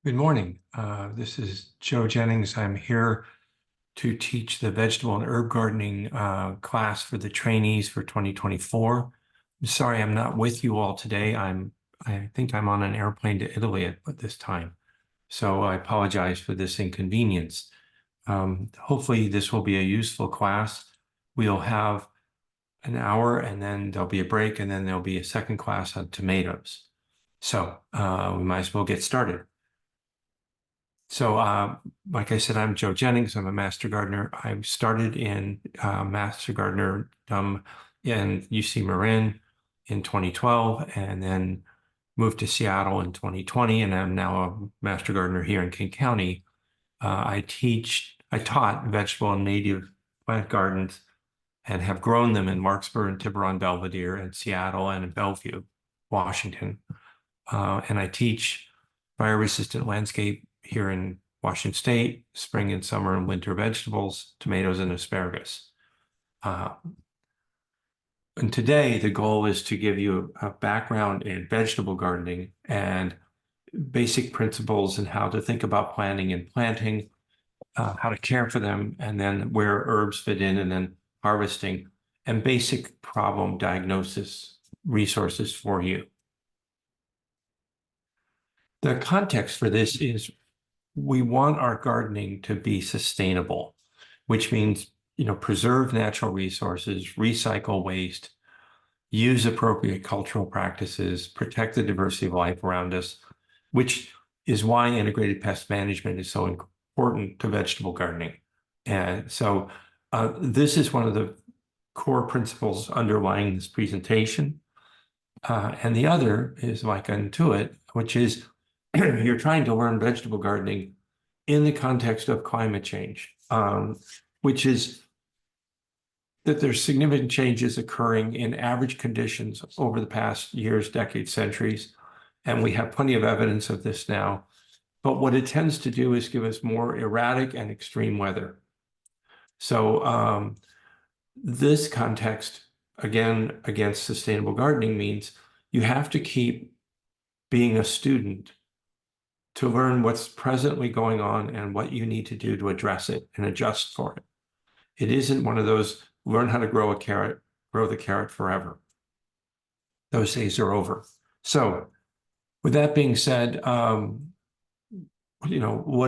Good morning. This is Joe Jennings. I'm here to teach the vegetable and herb gardening class for the trainees for 2024. I'm sorry I'm not with you all today. I think I'm on an airplane to Italy at this time. So I apologize for this inconvenience. Hopefully this will be a useful class. We'll have an hour and then there'll be a break and then there'll be a second class on tomatoes. So we might as well get started. So, like I said, I'm Joe Jennings. I'm a master gardener. I started in master gardenerdom in UC Marin in 2012 and then moved to Seattle in 2020. And I'm now a master gardener here in King County. I taught vegetable and native plant gardens and have grown them in Marksburg and Tiburon, Belvedere, and Seattle and in Bellevue, Washington. And I teach fire-resistant landscape here in Washington State, spring and summer and winter vegetables, tomatoes and asparagus. And today the goal is to give you a background in vegetable gardening and basic principles and how to think about planting and planting, how to care for them, and then where herbs fit in, and then harvesting, and basic problem diagnosis resources for you. The context for this is we want our gardening to be sustainable, which means, preserve natural resources, recycle waste, use appropriate cultural practices, protect the diversity of life around us, which is why integrated pest management is so important to vegetable gardening. And so this is one of the core principles underlying this presentation. And the other is like Intuit, which is you're trying to learn vegetable gardening in the context of climate change, which is that there's significant changes occurring in average conditions over the past years, decades, centuries, and we have plenty of evidence of this now. But what it tends to do is give us more erratic and extreme weather. So this context, again, against sustainable gardening means you have to keep being a student to learn what's presently going on and what you need to do to address it and adjust for it. It isn't one of those learn how to grow a carrot, grow the carrot forever. Those days are over. So with that being said, what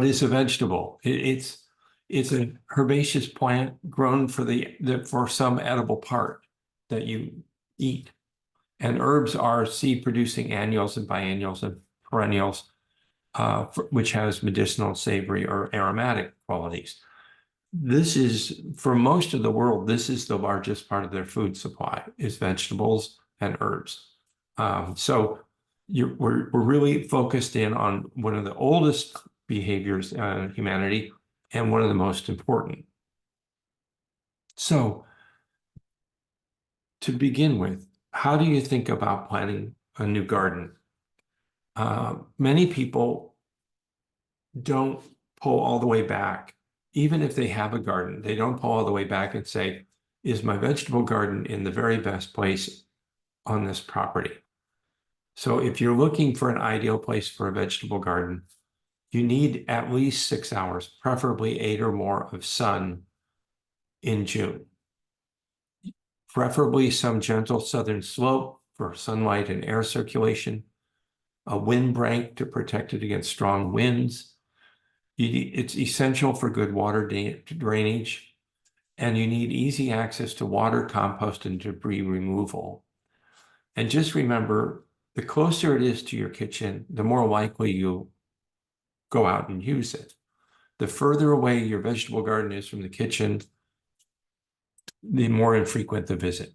is a vegetable? It's a herbaceous plant grown for some edible part that you eat. And herbs are seed-producing annuals and biennials and perennials, which has medicinal, savory, or aromatic qualities. This is, for most of the world, this is the largest part of their food supply, is vegetables and herbs. So we're really focused in on one of the oldest behaviors in humanity and one of the most important. So to begin with, how do you think about planting a new garden? Many people don't pull all the way back. Even if they have a garden, they don't pull all the way back and say, is my vegetable garden in the very best place on this property? So if you're looking for an ideal place for a vegetable garden, you need at least 6 hours, preferably 8 or more of sun in June. Preferably some gentle southern slope for sunlight and air circulation, a windbreak to protect it against strong winds. It's essential for good water drainage, and you need easy access to water, compost, and debris removal. And just remember, the closer it is to your kitchen, the more likely you'll go out and use it. The further away your vegetable garden is from the kitchen, the more infrequent the visit.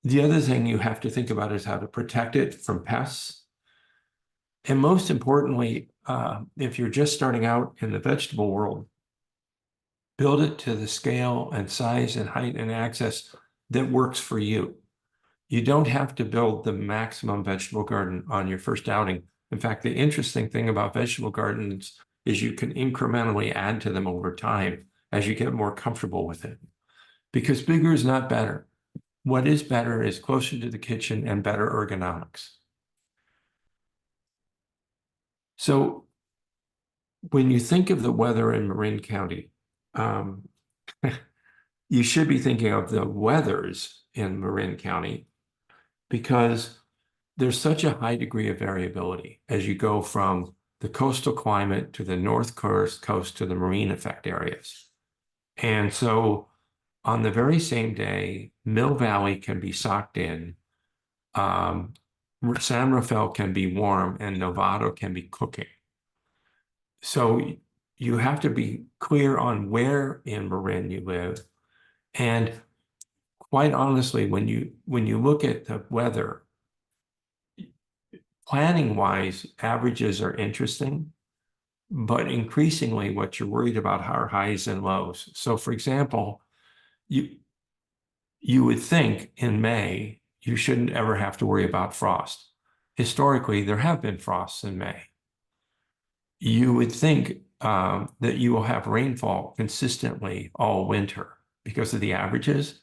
The other thing you have to think about is how to protect it from pests. And most importantly, if you're just starting out in the vegetable world, build it to the scale and size and height and access that works for you. You don't have to build the maximum vegetable garden on your first outing. In fact, the interesting thing about vegetable gardens is you can incrementally add to them over time as you get more comfortable with it. Because bigger is not better. What is better is closer to the kitchen and better ergonomics. So when you think of the weather in Marin County, um, you should be thinking of the weathers in Marin County because there's such a high degree of variability as you go from the coastal climate to the north coast to the marine effect areas. And so on the very same day, Mill Valley can be socked in, um, San Rafael can be warm, and Novato can be cooking. So you have to be clear on where in Marin you live. And quite honestly, when you look at the weather, planning wise, averages are interesting, but increasingly what you're worried about are highs and lows. So for example, you you would think in May you shouldn't ever have to worry about frost. Historically, there have been frosts in May. You would think that you will have rainfall consistently all winter because of the averages.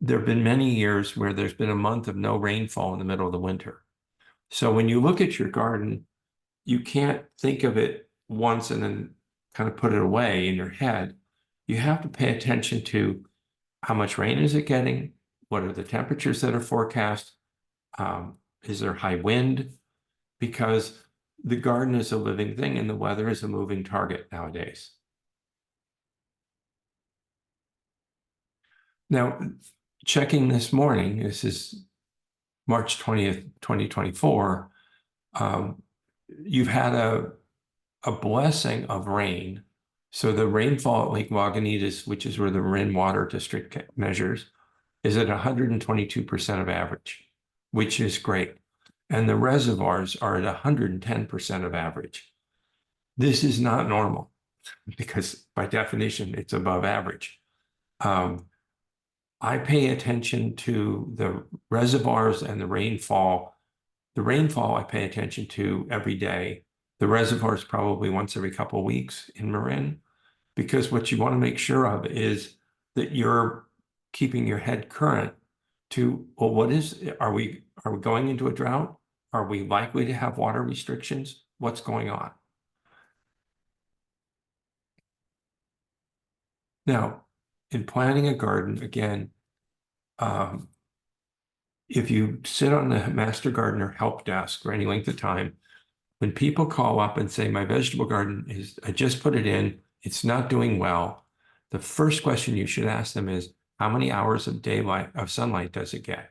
There have been many years where there's been a month of no rainfall in the middle of the winter. So when you look at your garden, you can't think of it once and then kind of put it away in your head. You have to pay attention to how much rain is it getting? What are the temperatures that are forecast? Is there high wind? Because the garden is a living thing and the weather is a moving target nowadays. Now, checking this morning, this is March 20th, 2024, you've had a blessing of rain. So the rainfall at Lake Lagunitas, which is where the Marin Water District measures, is at 122% of average, which is great. And the reservoirs are at 110% of average. This is not normal because by definition, it's above average. I pay attention to the reservoirs and the rainfall. The rainfall I pay attention to every day. The reservoirs probably once every couple of weeks in Marin, because what you want to make sure of is that you're keeping your head current to, well, are we going into a drought? Are we likely to have water restrictions? What's going on? Now, in planting a garden, again, if you sit on the Master Gardener help desk for any length of time, when people call up and say, my vegetable garden I just put it in, it's not doing well, the first question you should ask them is, how many hours of daylight, of sunlight does it get?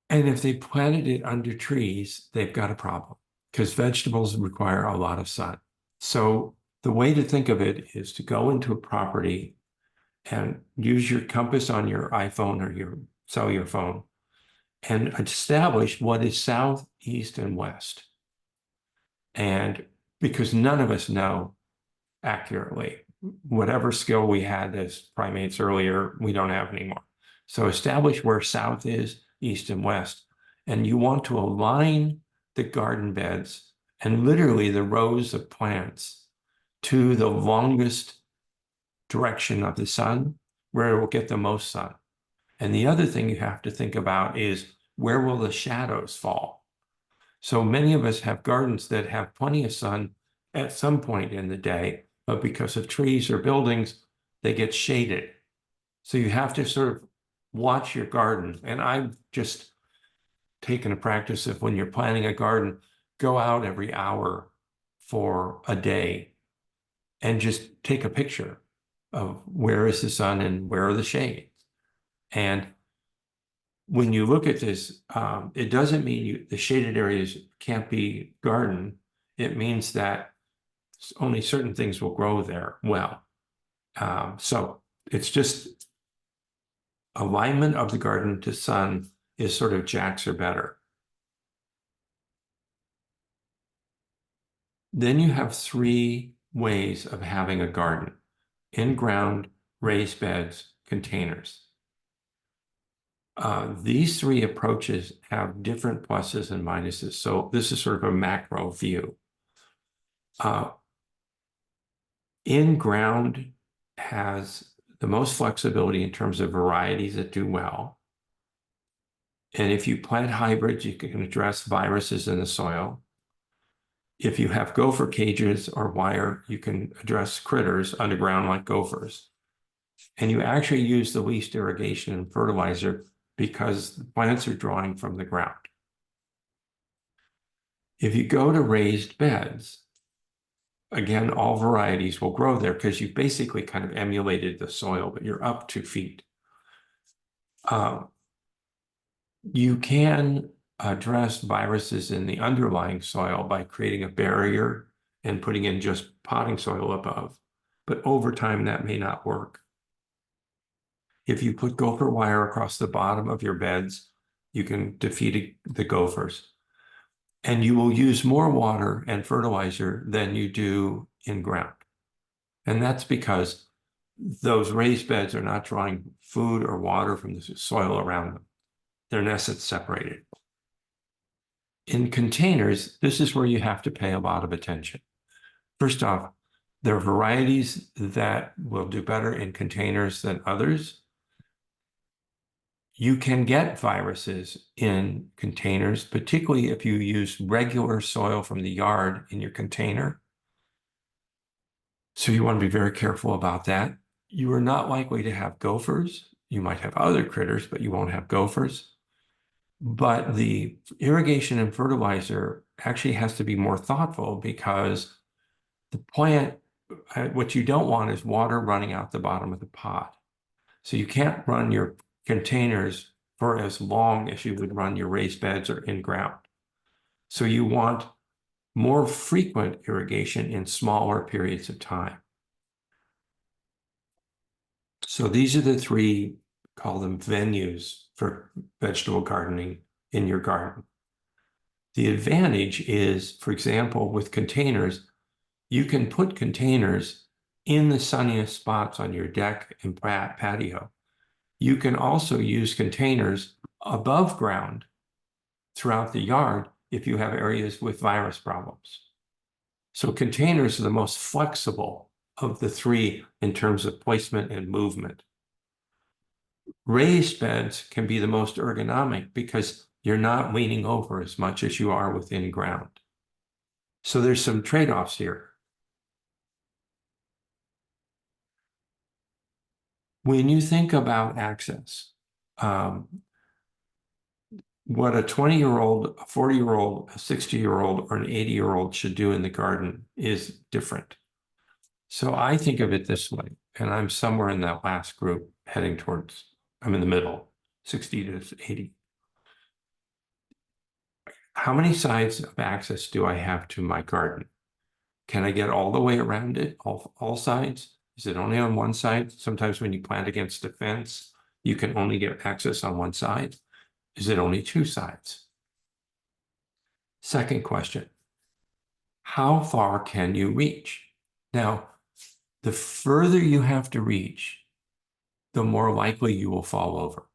And if they planted it under trees, they've got a problem because vegetables require a lot of sun. So the way to think of it is to go into a property and use your compass on your iPhone or your cellular phone and establish what is south, east, and west. And because none of us know accurately, whatever skill we had as primates earlier, we don't have anymore. So establish where south is, east, and west. And you want to align the garden beds and literally the rows of plants to the longest direction of the sun, where it will get the most sun. And the other thing you have to think about is where will the shadows fall? So many of us have gardens that have plenty of sun at some point in the day, but because of trees or buildings, they get shaded. So you have to sort of watch your garden. And I've just taken a practice of when you're planting a garden, go out every hour for a day and just take a picture of where is the sun and where are the shades. And when you look at this, it doesn't mean the shaded areas can't be garden. It means that only certain things will grow there well. So it's just alignment of the garden to sun is sort of jacks or better. Then you have three ways of having a garden: in-ground, raised beds, containers. These three approaches have different pluses and minuses. So this is sort of a macro view. In-ground has the most flexibility in terms of varieties that do well. And if you plant hybrids, you can address viruses in the soil. If you have gopher cages or wire, you can address critters underground like gophers. And you actually use the least irrigation and fertilizer because the plants are drawing from the ground. If you go to raised beds, again, all varieties will grow there because you basically kind of emulated the soil, but you're up 2 feet. You can address viruses in the underlying soil by creating a barrier and putting in just potting soil above. But over time, that may not work. If you put gopher wire across the bottom of your beds, you can defeat the gophers. And you will use more water and fertilizer than you do in ground. And that's because those raised beds are not drawing food or water from the soil around them. They're in essence separated. In containers, this is where you have to pay a lot of attention. First off, there are varieties that will do better in containers than others. You can get viruses in containers, particularly if you use regular soil from the yard in your container. So you want to be very careful about that. You are not likely to have gophers. You might have other critters, but you won't have gophers. But the irrigation and fertilizer actually has to be more thoughtful because the plant, what you don't want is water running out the bottom of the pot. So you can't run your containers for as long as you would run your raised beds or in ground. So you want more frequent irrigation in smaller periods of time. So these are the three, call them venues for vegetable gardening in your garden. The advantage is, for example, with containers, you can put containers in the sunniest spots on your deck and patio. You can also use containers above ground throughout the yard if you have areas with virus problems. So containers are the most flexible of the three in terms of placement and movement. Raised beds can be the most ergonomic because you're not leaning over as much as you are within ground. So there's some trade-offs here. When you think about access, what a 20-year-old, a 40-year-old, a 60-year-old, or an 80-year-old should do in the garden is different. So I think of it this way, and I'm somewhere in that last group heading towards, I'm in the middle, 60 to 80. How many sides of access do I have to my garden? Can I get all the way around it, all sides? Is it only on one side? Sometimes when you plant against a fence, you can only get access on one side. Is it only two sides? Second question, how far can you reach? Now, the further you have to reach, the more likely you will fall over.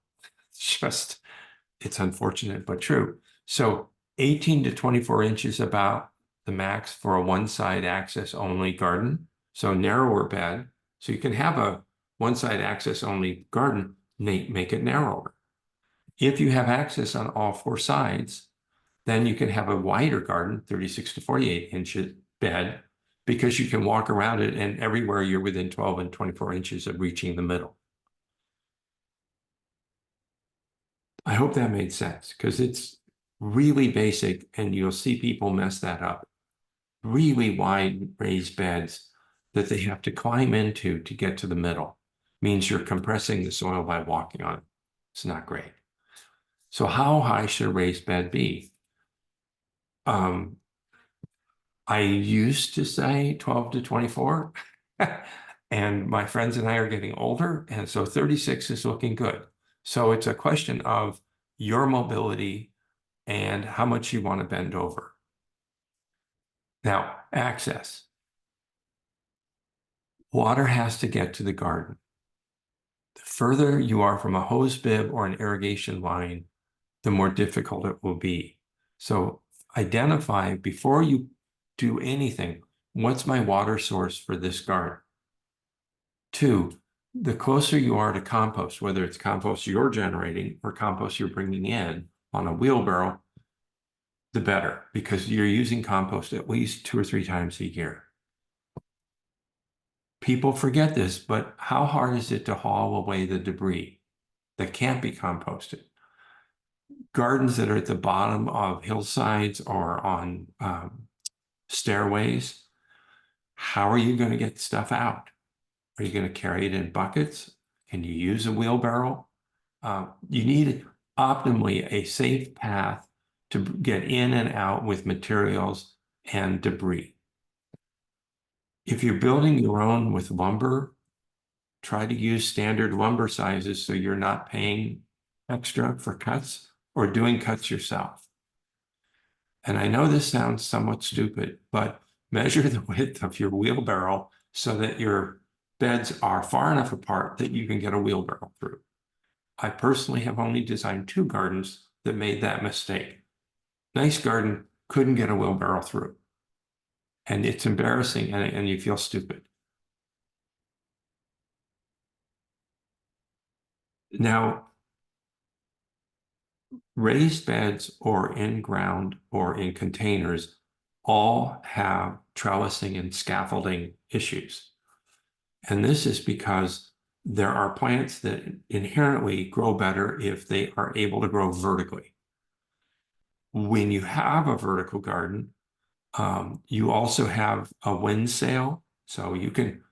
It's unfortunate, but true. So 18 to 24 inches about the max for a one-side access only garden. So narrower bed. So you can have a one-side access only garden, make it narrower. If you have access on all four sides, then you can have a wider garden, 36 to 48 inches bed, because you can walk around it and everywhere you're within 12 and 24 inches of reaching the middle. I hope that made sense because it's really basic and you'll see people mess that up. Really wide raised beds that they have to climb into to get to the middle means you're compressing the soil by walking on it. It's not great. So how high should a raised bed be? I used to say 12 to 24 and my friends and I are getting older. And so 36 is looking good. So it's a question of your mobility and how much you want to bend over. Now, access. Water has to get to the garden. The further you are from a hose bib or an irrigation line, the more difficult it will be. So identify before you do anything, what's my water source for this garden? 2, the closer you are to compost, whether it's compost you're generating or compost you're bringing in on a wheelbarrow, the better, because you're using compost at least 2 or 3 times a year. People forget this, but how hard is it to haul away the debris that can't be composted? Gardens that are at the bottom of hillsides or on stairways, how are you going to get stuff out? Are you going to carry it in buckets? Can you use a wheelbarrow? You need optimally a safe path to get in and out with materials and debris. If you're building your own with lumber, try to use standard lumber sizes so you're not paying extra for cuts or doing cuts yourself. And I know this sounds somewhat stupid, but measure the width of your wheelbarrow so that your beds are far enough apart that you can get a wheelbarrow through. I personally have only designed 2 gardens that made that mistake. Nice garden, couldn't get a wheelbarrow through. And it's embarrassing and you feel stupid. Now, raised beds or in ground or in containers all have trellising and scaffolding issues. And this is because there are plants that inherently grow better if they are able to grow vertically. When you have a vertical garden, you also have a wind sail. So you can,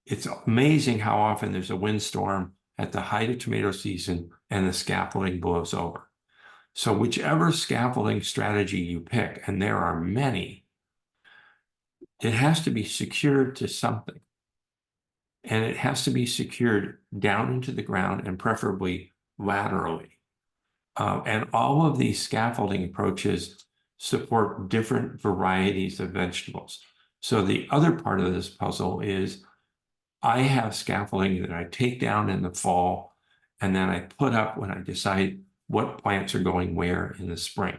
it's amazing how often there's a windstorm at the height of tomato season and the scaffolding blows over. So whichever scaffolding strategy you pick, and there are many, it has to be secured to something. And it has to be secured down into the ground and preferably laterally. And all of these scaffolding approaches support different varieties of vegetables. So the other part of this puzzle is I have scaffolding that I take down in the fall, and then I put up when I decide what plants are going where in the spring.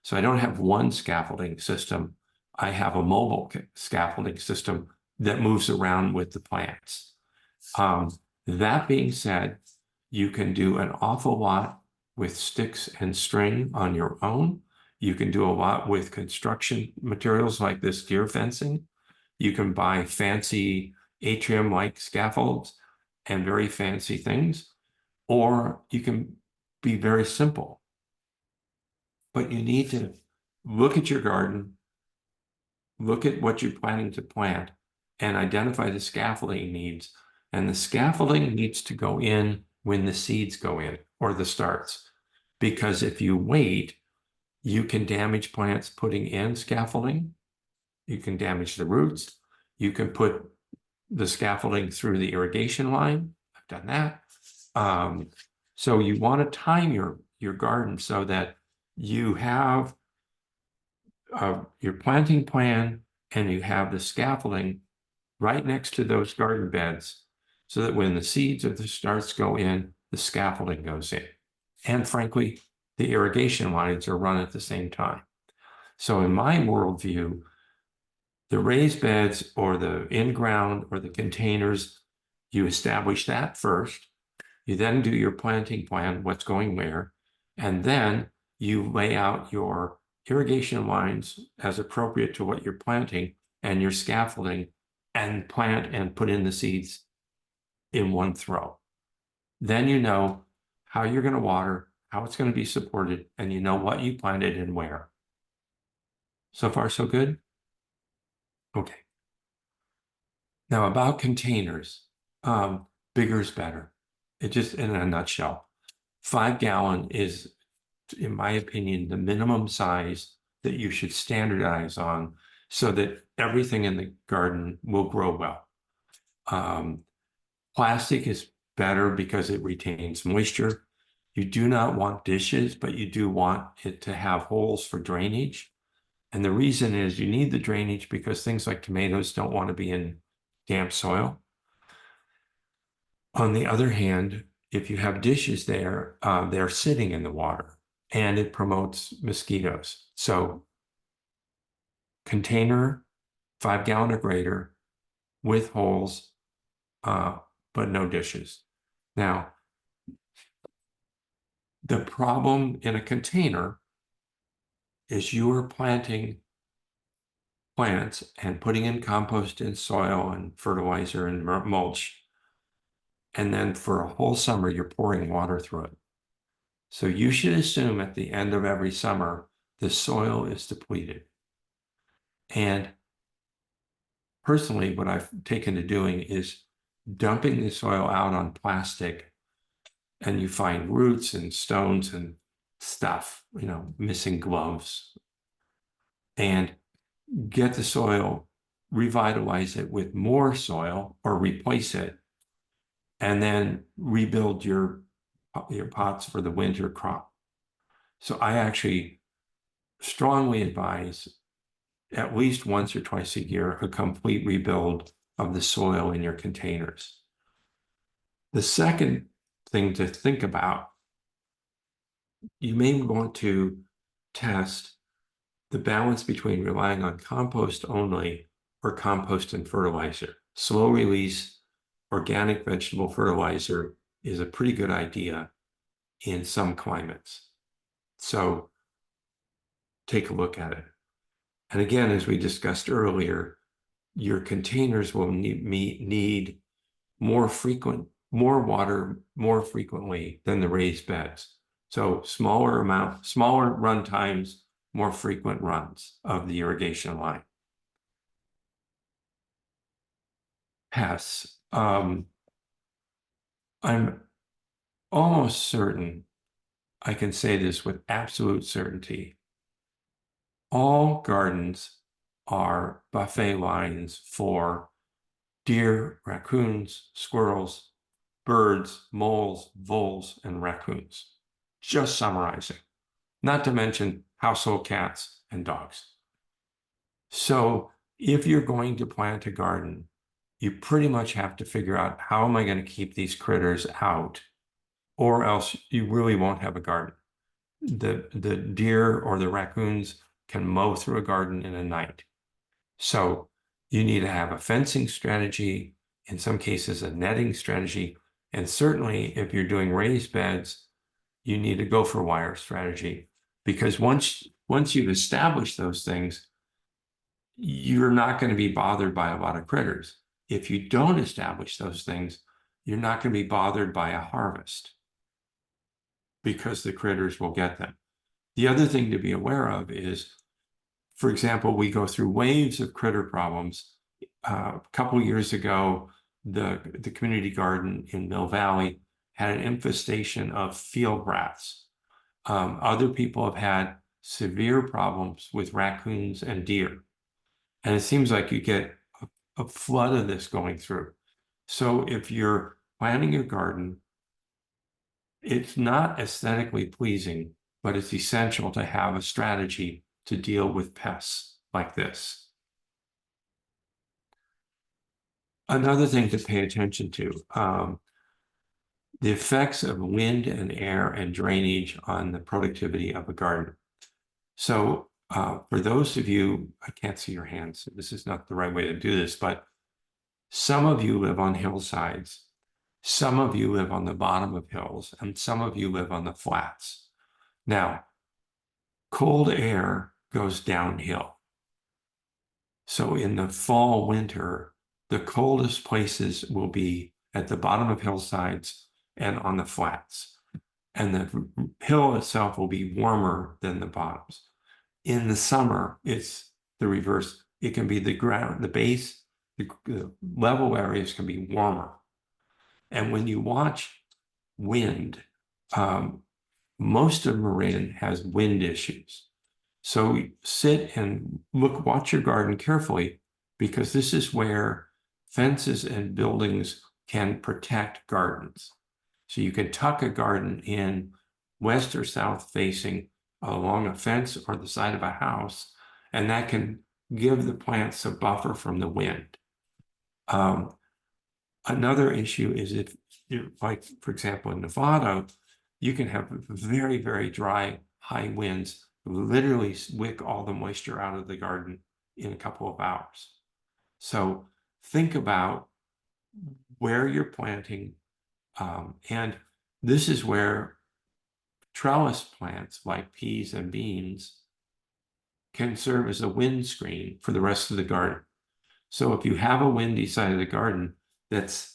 So I don't have one scaffolding system. I have a mobile scaffolding system that moves around with the plants. That being said, you can do an awful lot with sticks and string on your own. You can do a lot with construction materials like this deer fencing. You can buy fancy atrium-like scaffolds and very fancy things, or you can be very simple. But you need to look at your garden, look at what you're planning to plant, and identify the scaffolding needs. And the scaffolding needs to go in when the seeds go in, or the starts. Because if you wait, you can damage plants putting in scaffolding. You can damage the roots. You can put the scaffolding through the irrigation line. I've done that. So you want to time your garden so that you have your planting plan and you have the scaffolding right next to those garden beds so that when the seeds or the starts go in, the scaffolding goes in. And frankly, the irrigation lines are run at the same time. So in my worldview, the raised beds or the in-ground or the containers, you establish that first. You then do your planting plan, what's going where, and then you lay out your irrigation lines as appropriate to what you're planting and your scaffolding and plant and put in the seeds in one throw. Then you know how you're going to water, how it's going to be supported, and you know what you planted and where. So far, so good? Okay. Now about containers, bigger is better. It just, in a nutshell, 5-gallon is, in my opinion, the minimum size that you should standardize on so that everything in the garden will grow well. Plastic is better because it retains moisture. You do not want dishes, but you do want it to have holes for drainage. And the reason is you need the drainage because things like tomatoes don't want to be in damp soil. On the other hand, if you have dishes there, they're sitting in the water and it promotes mosquitoes. So container, 5-gallon or greater with holes, but no dishes. Now, the problem in a container is you are planting plants and putting in compost and soil and fertilizer and mulch. And then for a whole summer, you're pouring water through it. So you should assume at the end of every summer, the soil is depleted. And personally, what I've taken to doing is dumping the soil out on plastic, and you find roots and stones and stuff, missing gloves, and get the soil, revitalize it with more soil or replace it, and then rebuild your pots for the winter crop. So I actually strongly advise at least once or twice a year a complete rebuild of the soil in your containers. The second thing to think about, you may want to test the balance between relying on compost only or compost and fertilizer. Slow release organic vegetable fertilizer is a pretty good idea in some climates. So take a look at it. And again, as we discussed earlier, your containers will need more water more frequently than the raised beds. So smaller run times, more frequent runs of the irrigation line. Pests. I'm almost certain I can say this with absolute certainty. All gardens are buffet lines for deer, raccoons, squirrels, birds, moles, voles, and raccoons. Just summarizing, not to mention household cats and dogs. So if you're going to plant a garden, you pretty much have to figure out, how am I going to keep these critters out, or else you really won't have a garden. The deer or the raccoons can mow through a garden in a night. So you need to have a fencing strategy, in some cases a netting strategy, and certainly if you're doing raised beds, you need a gopher wire strategy, because once you've established those things, you're not going to be bothered by a lot of critters. If you don't establish those things, you're not going to be bothered by a harvest, because the critters will get them. The other thing to be aware of is, for example, we go through waves of critter problems. A couple of years ago, the community garden in Mill Valley had an infestation of field rats. Other people have had severe problems with raccoons and deer. And it seems like you get a flood of this going through. So if you're planting your garden, it's not aesthetically pleasing, but it's essential to have a strategy to deal with pests like this. Another thing to pay attention to, the effects of wind and air and drainage on the productivity of a garden. So for those of you, I can't see your hands, so this is not the right way to do this, but some of you live on hillsides, some of you live on the bottom of hills, and some of you live on the flats. Now, cold air goes downhill. So in the fall, winter, the coldest places will be at the bottom of hillsides and on the flats. And the hill itself will be warmer than the bottoms. In the summer, it's the reverse. It can be the ground, the base, the level areas can be warmer. And when you watch wind, most of Marin has wind issues. So sit and watch your garden carefully, because this is where fences and buildings can protect gardens. So you can tuck a garden in west or south facing along a fence or the side of a house, and that can give the plants a buffer from the wind. Another issue is if you're, like, for example, in Nevada, you can have very, very dry, high winds, literally wick all the moisture out of the garden in a couple of hours. So think about where you're planting. And this is where trellis plants like peas and beans can serve as a windscreen for the rest of the garden. So if you have a windy side of the garden that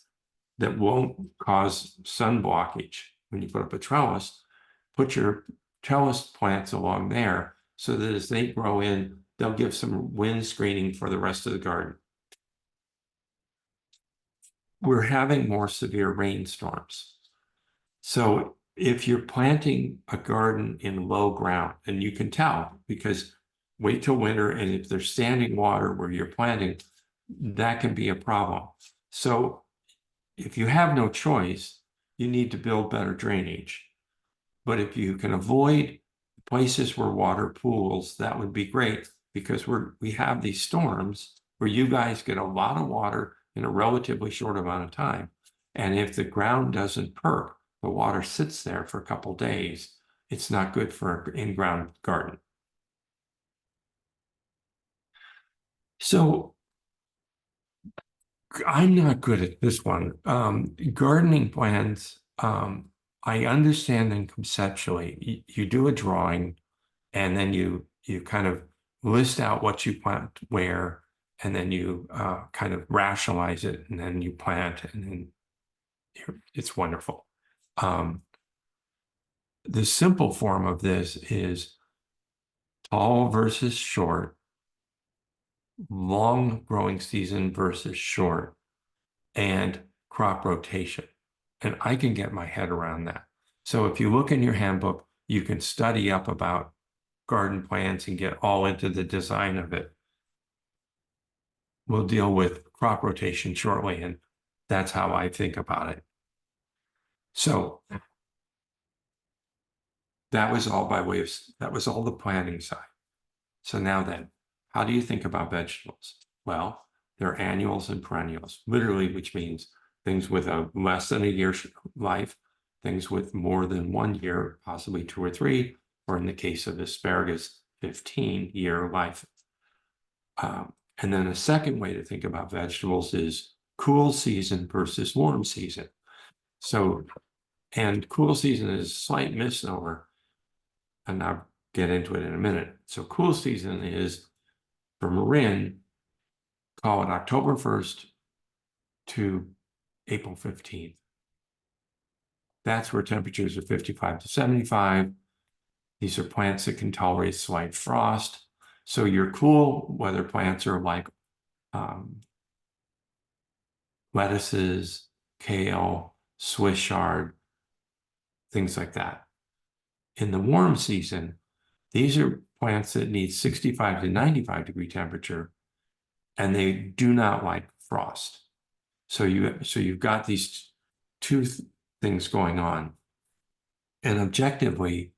won't cause sun blockage when you put up a trellis, put your trellis plants along there so that as they grow in, they'll give some wind screening for the rest of the garden. We're having more severe rainstorms. So if you're planting a garden in low ground, and you can tell because wait till winter, and if there's standing water where you're planting, that can be a problem. So if you have no choice, you need to build better drainage. But if you can avoid places where water pools, that would be great because we have these storms where you guys get a lot of water in a relatively short amount of time. And if the ground doesn't perk, the water sits there for a couple days, it's not good for an in-ground garden. So I'm not good at this one. Gardening plans, I understand them conceptually. You do a drawing and then you kind of list out what you plant where, and then you kind of rationalize it, and then you plant, and then it's wonderful. The simple form of this is tall versus short, long growing season versus short, and crop rotation. And I can get my head around that. So if you look in your handbook, you can study up about garden plants and get all into the design of it. We'll deal with crop rotation shortly, and that's how I think about it. So that was all that was all the planning side. So now then, how do you think about vegetables? Well, they're annuals and perennials, literally, which means things with a less than a year life, things with more than 1 year, possibly 2 or 3, or in the case of asparagus, 15-year life. And then a second way to think about vegetables is cool season versus warm season. So, and cool season is a slight misnomer, and I'll get into it in a minute. So cool season is, for Marin, call it October 1st to April 15th. That's where temperatures are 55 to 75. These are plants that can tolerate slight frost. So your cool weather plants are like lettuces, kale, Swiss chard, things like that. In the warm season, these are plants that need 65 to 95-degree temperature, and they do not like frost. So you've got these two things going on. And objectively,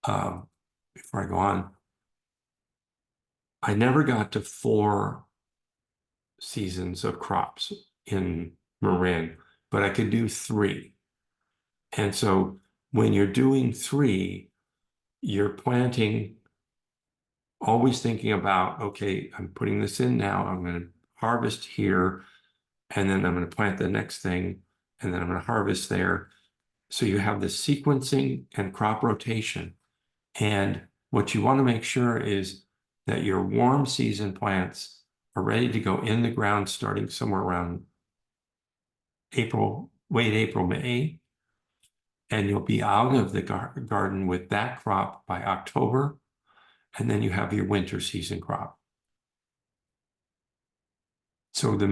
before I go on, I never got to 4 seasons of crops in Marin, but I could do 3. And so when you're doing 3, you're planting, always thinking about, okay, I'm putting this in now, I'm going to harvest here, and then I'm going to plant the next thing, and then I'm going to harvest there. So you have the sequencing and crop rotation. And what you want to make sure is that your warm season plants are ready to go in the ground starting somewhere around April, late April, May, and you'll be out of the garden with that crop by October, and then you have your winter season crop. So the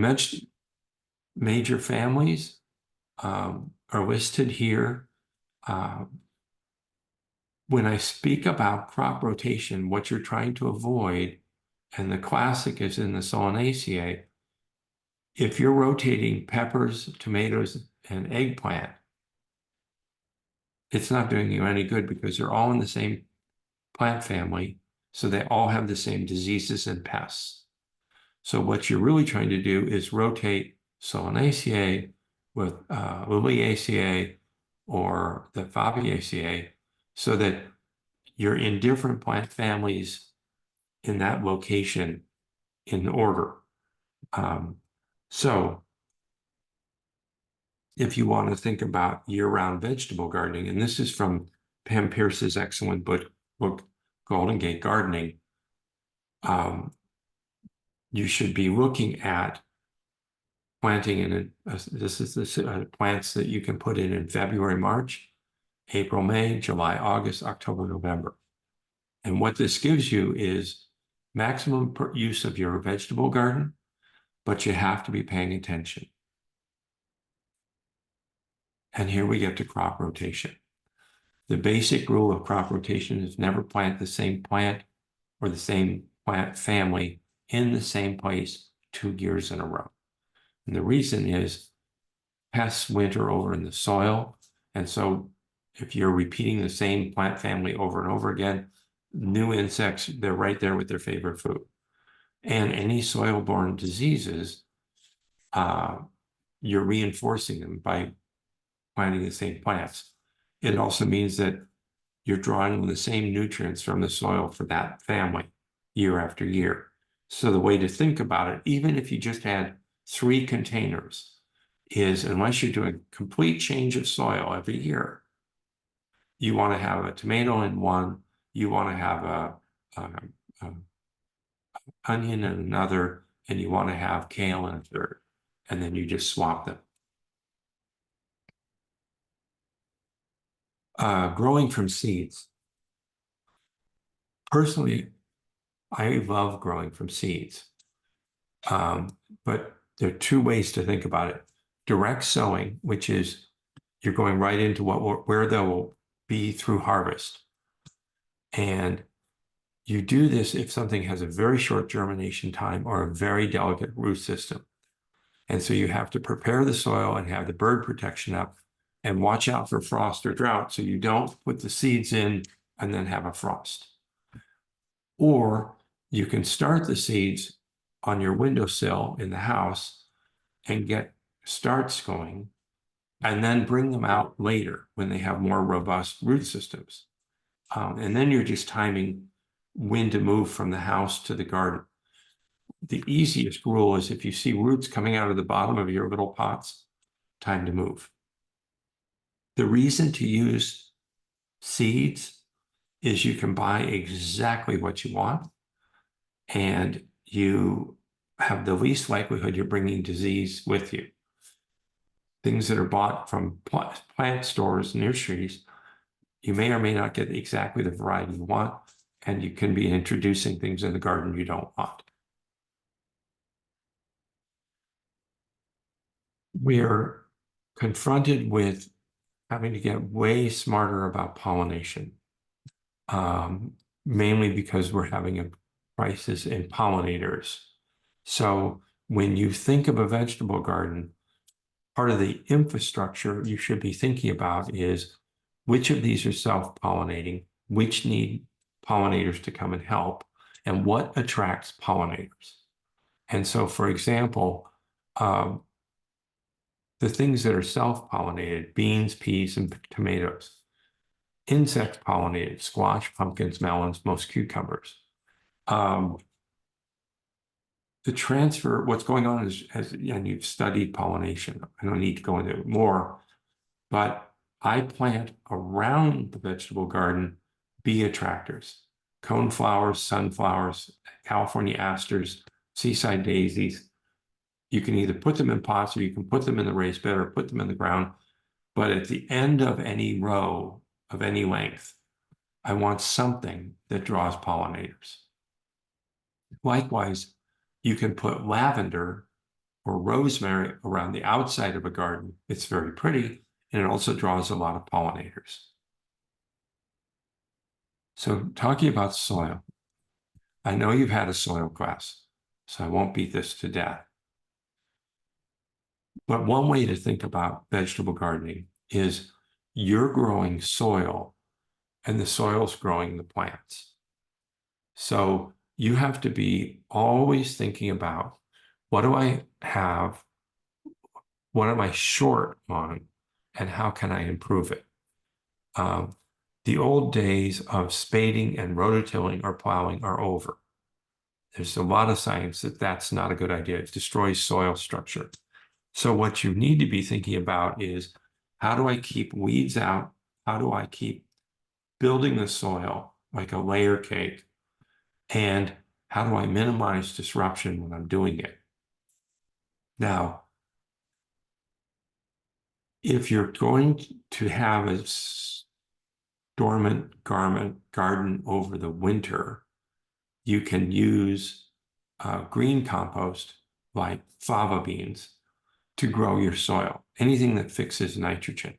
major families are listed here. When I speak about crop rotation, what you're trying to avoid, and the classic is in the Solanaceae, if you're rotating peppers, tomatoes, and eggplant, it's not doing you any good because they're all in the same plant family, so they all have the same diseases and pests. So what you're really trying to do is rotate Solanaceae with Liliaceae or the Fabaceae so that you're in different plant families in that location in order. So if you want to think about year-round vegetable gardening, and this is from Pam Pierce's excellent book Golden Gate Gardening, you should be looking at planting in plants that you can put in February, March, April, May, July, August, October, November. And what this gives you is maximum use of your vegetable garden, but you have to be paying attention. And here we get to crop rotation. The basic rule of crop rotation is never plant the same plant or the same plant family in the same place 2 years in a row. And the reason is pests winter over in the soil. And so if you're repeating the same plant family over and over again, new insects, they're right there with their favorite food. And any soil-borne diseases, you're reinforcing them by planting the same plants. It also means that you're drawing the same nutrients from the soil for that family year after year. So the way to think about it, even if you just had 3 containers, is unless you're doing a complete change of soil every year, you want to have a tomato in one, you want to have a onion in another, and you want to have kale in a third, and then you just swap them. Growing from seeds. Personally, I love growing from seeds, but there are 2 ways to think about it. Direct sowing, which is you're going right into where they'll be through harvest. And you do this if something has a very short germination time or a very delicate root system. And so you have to prepare the soil and have the bird protection up and watch out for frost or drought so you don't put the seeds in and then have a frost. Or you can start the seeds on your windowsill in the house and get starts going, and then bring them out later when they have more robust root systems. And then you're just timing when to move from the house to the garden. The easiest rule is if you see roots coming out of the bottom of your little pots, time to move. The reason to use seeds is you can buy exactly what you want, and you have the least likelihood you're bringing disease with you. Things that are bought from plant stores, nurseries, you may or may not get exactly the variety you want, and you can be introducing things in the garden you don't want. We are confronted with having to get way smarter about pollination, mainly because we're having a crisis in pollinators. So when you think of a vegetable garden, part of the infrastructure you should be thinking about is which of these are self-pollinating, which need pollinators to come and help, and what attracts pollinators. And so, for example, the things that are self-pollinated, beans, peas, and tomatoes, insect-pollinated, squash, pumpkins, melons, most cucumbers. The transfer, what's going on is, and you've studied pollination, I don't need to go into it more, but I plant around the vegetable garden bee attractors, coneflowers, sunflowers, California asters, seaside daisies. You can either put them in pots or you can put them in the raised bed or put them in the ground. But at the end of any row of any length, I want something that draws pollinators. Likewise, you can put lavender or rosemary around the outside of a garden. It's very pretty, and it also draws a lot of pollinators. So talking about soil, I know you've had a soil class, so I won't beat this to death. But one way to think about vegetable gardening is you're growing soil and the soil's growing the plants. So you have to be always thinking about, what do I have? What am I short on? And how can I improve it? The old days of spading and rototilling or plowing are over. There's a lot of science that that's not a good idea. It destroys soil structure. So what you need to be thinking about is, how do I keep weeds out? How do I keep building the soil like a layer cake? And how do I minimize disruption when I'm doing it? Now, if you're going to have a dormant garden over the winter, you can use green compost like fava beans to grow your soil, anything that fixes nitrogen.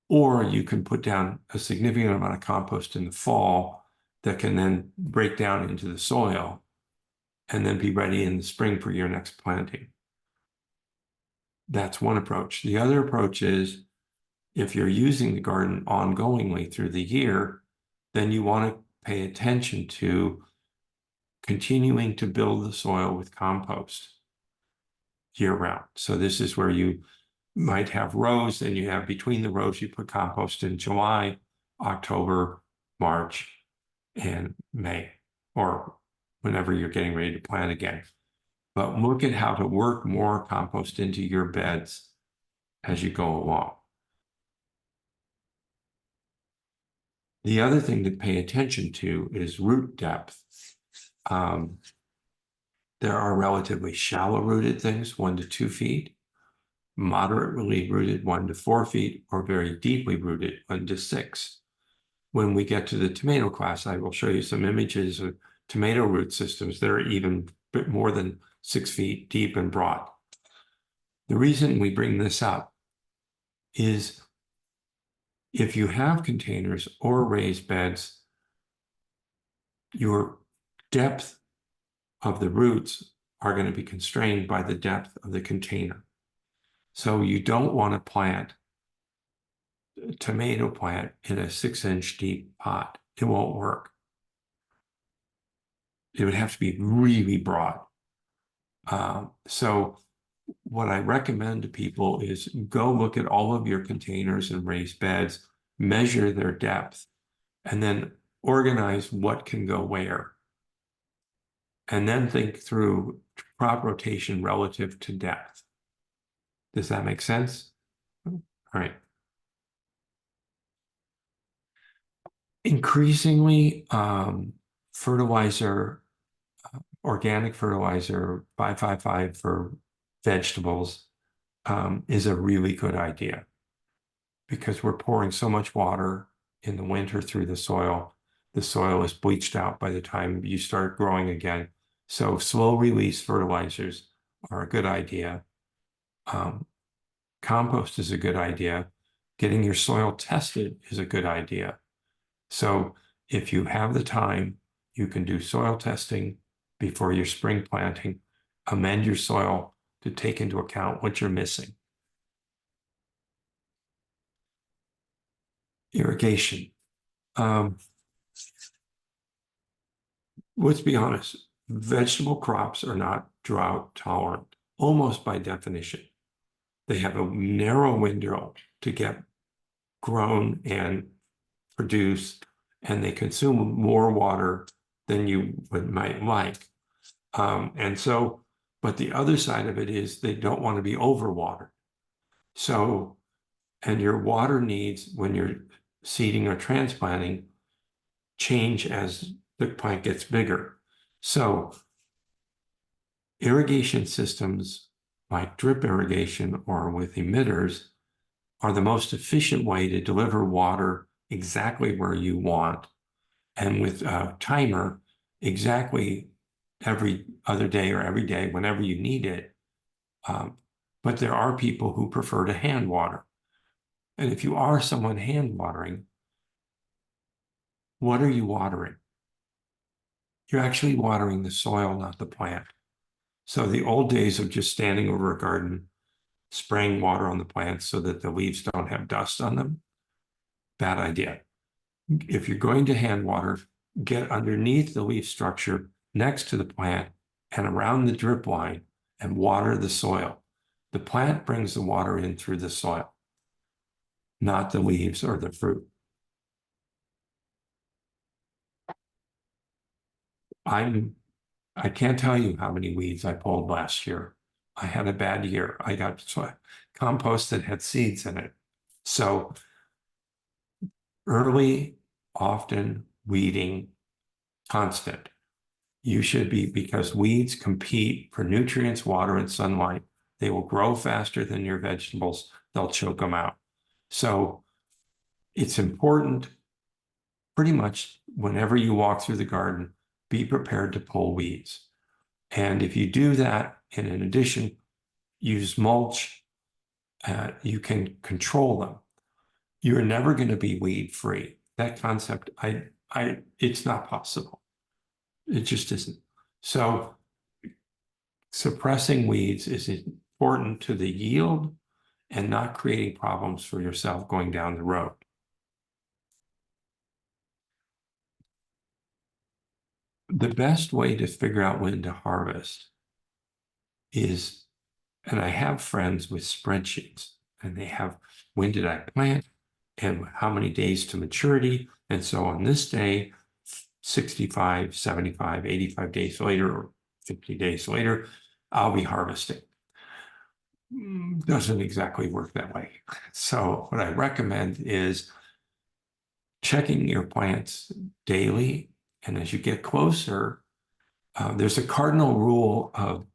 Or you can put down a significant amount of compost in the fall that can then break down into the soil and then be ready in the spring for your next planting. That's one approach. The other approach is, if you're using the garden ongoingly through the year, then you want to pay attention to continuing to build the soil with compost year round. So this is where you might have rows, and you have between the rows, you put compost in July, October, March, and May, or whenever you're getting ready to plant again. But look at how to work more compost into your beds as you go along. The other thing to pay attention to is root depth. Um, there are relatively shallow rooted things, 1 to 2 feet, moderately rooted 1 to 4 feet, or very deeply rooted 1 to 6. When we get to the tomato class, I will show you some images of tomato root systems that are even a bit more than 6 feet deep and broad. The reason we bring this up is, if you have containers or raised beds, your depth of the roots are going to be constrained by the depth of the container. So you don't want to plant a tomato plant in a 6-inch deep pot. It won't work. It would have to be really broad. So what I recommend to people is, go look at all of your containers and raised beds, measure their depth, and then organize what can go where. And then think through crop rotation relative to depth. Does that make sense? All right. Increasingly, fertilizer, organic fertilizer, 555 for vegetables, is a really good idea, because we're pouring so much water in the winter through the soil. The soil is bleached out by the time you start growing again. So slow release fertilizers are a good idea. Compost is a good idea. Getting your soil tested is a good idea. So if you have the time, you can do soil testing before your spring planting, amend your soil to take into account what you're missing. Irrigation. Let's be honest, vegetable crops are not drought tolerant, almost by definition. They have a narrow window to get grown and produce, and they consume more water than you might like. But the other side of it is, they don't want to be overwatered. So, and your water needs when you're seeding or transplanting change as the plant gets bigger. So irrigation systems like drip irrigation or with emitters are the most efficient way to deliver water exactly where you want, and with a timer exactly every other day or every day whenever you need it. But there are people who prefer to hand water. And if you are someone hand watering, what are you watering? You're actually watering the soil, not the plant. So the old days of just standing over a garden, spraying water on the plants so that the leaves don't have dust on them, bad idea. If you're going to hand water, get underneath the leaf structure next to the plant and around the drip line and water the soil. The plant brings the water in through the soil, not the leaves or the fruit. I can't tell you how many weeds I pulled last year. I had a bad year. I got compost that had seeds in it. So early, often weeding, constant. You should be, because weeds compete for nutrients, water, and sunlight. They will grow faster than your vegetables. They'll choke them out. So it's important, pretty much whenever you walk through the garden, be prepared to pull weeds. And if you do that, and in addition, use mulch, you can control them. You're never going to be weed free. That concept, it's not possible. It just isn't. So suppressing weeds is important to the yield and not creating problems for yourself going down the road. The best way to figure out when to harvest is, and I have friends with spreadsheets, and they have, when did I plant and how many days to maturity? And so on this day, 65, 75, 85 days later, or 50 days later, I'll be harvesting. Doesn't exactly work that way. So what I recommend is checking your plants daily. And as you get closer, there's a cardinal rule of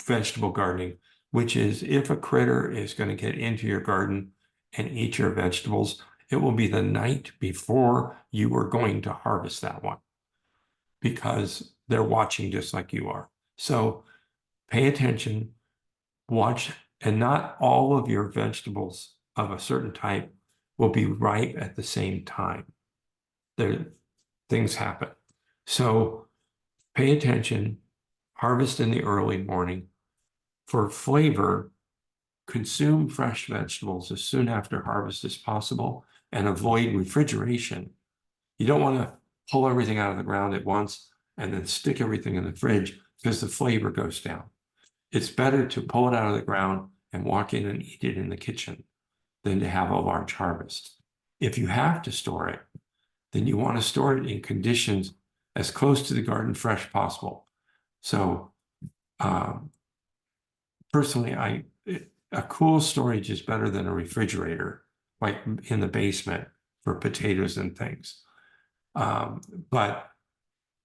vegetable gardening, which is if a critter is going to get into your garden and eat your vegetables, it will be the night before you are going to harvest that one, because they're watching just like you are. So pay attention, watch, and not all of your vegetables of a certain type will be ripe at the same time. Things happen. So pay attention, harvest in the early morning. For flavor, consume fresh vegetables as soon after harvest as possible and avoid refrigeration. You don't want to pull everything out of the ground at once and then stick everything in the fridge because the flavor goes down. It's better to pull it out of the ground and walk in and eat it in the kitchen than to have a large harvest. If you have to store it, then you want to store it in conditions as close to the garden fresh possible. So personally, a cool storage is better than a refrigerator, like in the basement for potatoes and things. But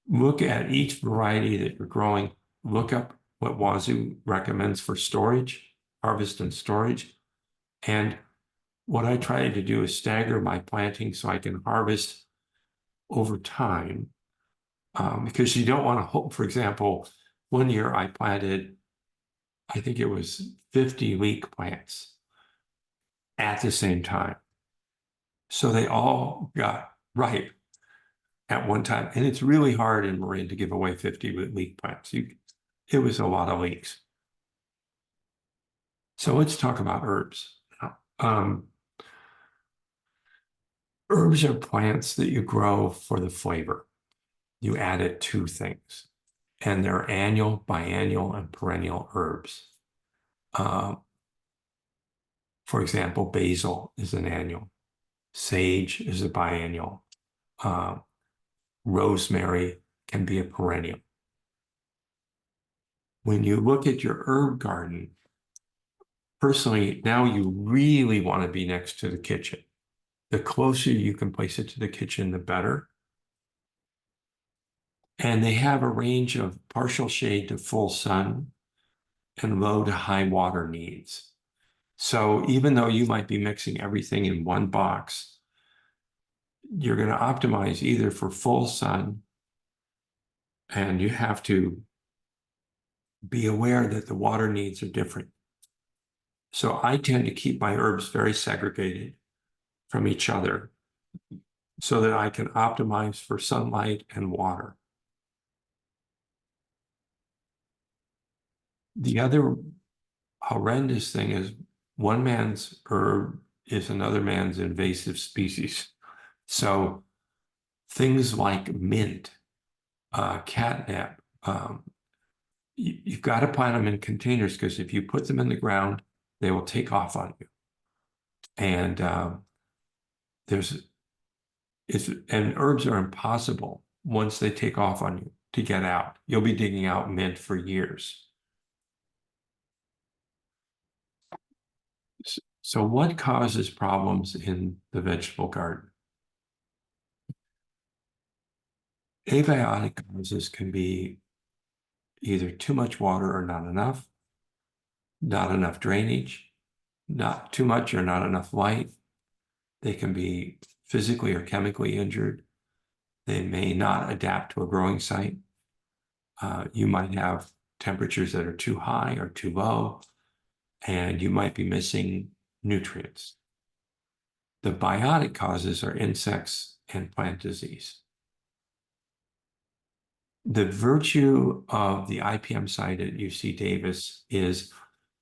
look at each variety that you're growing. Look up what Wazoo recommends for storage, harvest and storage. And what I try to do is stagger my planting so I can harvest over time. Because you don't want to hope, for example, one year I planted, I think it was 50 leek plants at the same time. So they all got ripe at one time. And it's really hard in Marin to give away 50 leek plants. It was a lot of leeks. So let's talk about herbs. Herbs are plants that you grow for the flavor. You added two things, and they're annual, biennial, and perennial herbs. For example, basil is an annual. Sage is a biennial. Rosemary can be a perennial. When you look at your herb garden, personally, now you really want to be next to the kitchen. The closer you can place it to the kitchen, the better. And they have a range of partial shade to full sun and low to high water needs. So even though you might be mixing everything in one box, you're going to optimize either for full sun, and you have to be aware that the water needs are different. So I tend to keep my herbs very segregated from each other so that I can optimize for sunlight and water. The other horrendous thing is one man's herb is another man's invasive species. So things like mint, catnip, you've got to plant them in containers, because if you put them in the ground, they will take off on you. And and herbs are impossible once they take off on you to get out. You'll be digging out mint for years. So what causes problems in the vegetable garden? Abiotic causes can be either too much water or not enough drainage, not too much or not enough light. They can be physically or chemically injured. They may not adapt to a growing site. You might have temperatures that are too high or too low, and you might be missing nutrients. The biotic causes are insects and plant disease. The virtue of the IPM site at UC Davis is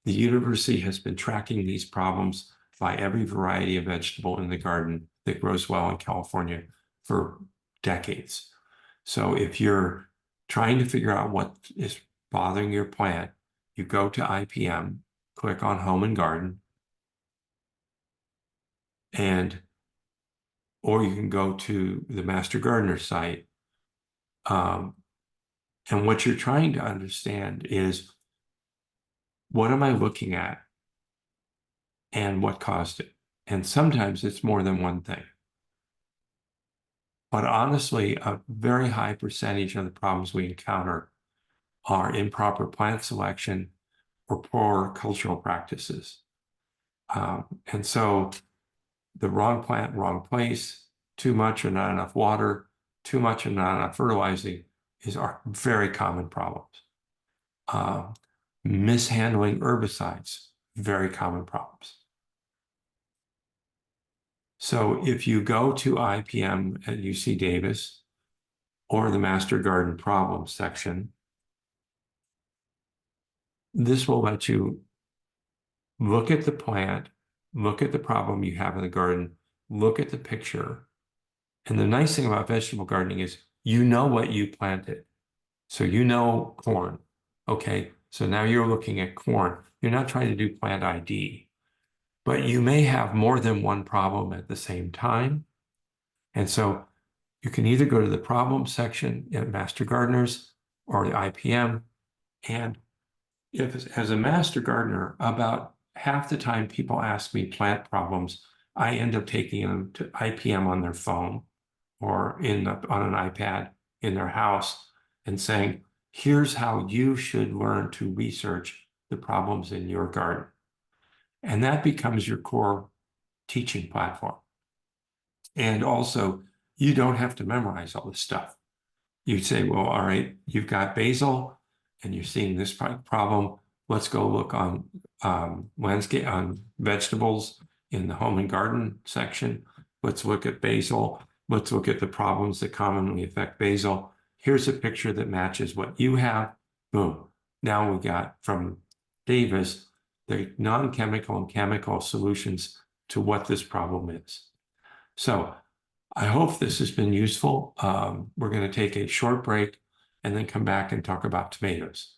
the university has been tracking these problems by every variety of vegetable in the garden that grows well in California for decades. So if you're trying to figure out what is bothering your plant, you go to IPM, click on Home and Garden, or you can go to the Master Gardener site. And what you're trying to understand is, what am I looking at and what caused it? And sometimes it's more than one thing. But honestly, a very high percentage of the problems we encounter are improper plant selection or poor cultural practices. And so the wrong plant, wrong place, too much or not enough water, too much or not enough fertilizing are very common problems. Mishandling herbicides, very common problems. So if you go to IPM at UC Davis or the Master Garden Problems section, this will let you look at the plant, look at the problem you have in the garden, look at the picture. And the nice thing about vegetable gardening is you know what you planted. So you know corn. Okay, so now you're looking at corn. You're not trying to do plant ID, but you may have more than one problem at the same time. And so you can either go to the problem section at Master Gardeners or the IPM. And if, as a Master Gardener, about half the time people ask me plant problems, I end up taking them to IPM on their phone or on an iPad in their house and saying, here's how you should learn to research the problems in your garden. And that becomes your core teaching platform. And also, you don't have to memorize all this stuff. You'd say, well, all right, you've got basil and you're seeing this problem. Let's go look on landscape, on vegetables in the home and garden section. Let's look at basil. Let's look at the problems that commonly affect basil. Here's a picture that matches what you have. Boom. Now we got from Davis the non-chemical and chemical solutions to what this problem is. So I hope this has been useful. We're going to take a short break and then come back and talk about tomatoes.